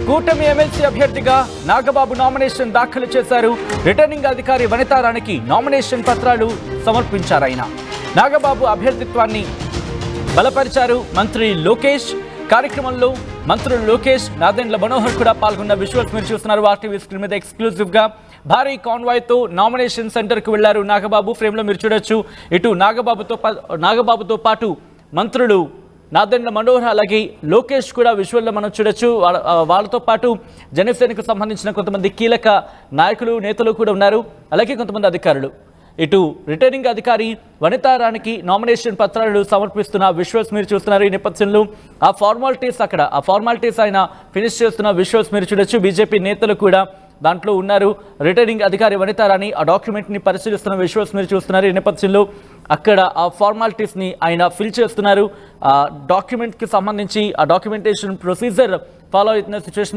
కూటమి ఎమ్మెల్సీ అభ్యర్థిగా నాగబాబు నామినేషన్ దాఖలు చేశారు. రిటర్నింగ్ అధికారి వనితారానికి నామినేషన్ పత్రాలు సమర్పించారు. ఆయన నాగబాబు అభ్యర్థిత్వాన్ని బలపరిచారు. మంత్రి లోకేష్ కార్యక్రమంలో మంత్రులు లోకేష్, నాదెండ్ల మనోహర్ కూడా పాల్గొన్న విజువల్స్ మీరు చూస్తున్నారు. ఆర్టీవీ స్క్రీన్ మీద ఎక్స్క్లూజివ్ గా భారీ కాన్వాయ్ తో నామినేషన్ సెంటర్ కు వెళ్లారు నాగబాబు. ఫ్రేమ్ లో మీరు చూడొచ్చు. ఇటు నాగబాబుతో పాటు మంత్రులు నాదెండ్ల మనోహర్ అలాగే లోకేష్ కూడా విజువల్లో మనం చూడొచ్చు. వాళ్ళతో పాటు జనసేనకు సంబంధించిన కొంతమంది కీలక నాయకులు, నేతలు కూడా ఉన్నారు. అలాగే కొంతమంది అధికారులు. ఇటు రిటర్నింగ్ అధికారి వనితారానికి నామినేషన్ పత్రాలు సమర్పిస్తున్న విజువల్స్ మీరు చూస్తున్నారు. ఈ నేపథ్యంలో ఆ ఫార్మాలిటీస్ ఆయన ఫినిష్ చేస్తున్న విజువల్స్ మీరు చూడొచ్చు. బీజేపీ నేతలు కూడా దాంట్లో ఉన్నారు. రిటర్నింగ్ అధికారి వనితారాని ఆ డాక్యుమెంట్ని పరిశీలిస్తున్న విజువల్స్ మీరు చూస్తున్నారు. ఈ నేపథ్యంలో అక్కడ ఆ ఫార్మాలిటీస్ని ఆయన ఫిల్ చేస్తున్నారు. ఆ డాక్యుమెంట్కి సంబంధించి ఆ డాక్యుమెంటేషన్ ప్రొసీజర్ ఫాలో అవుతున్న సిచ్యువేషన్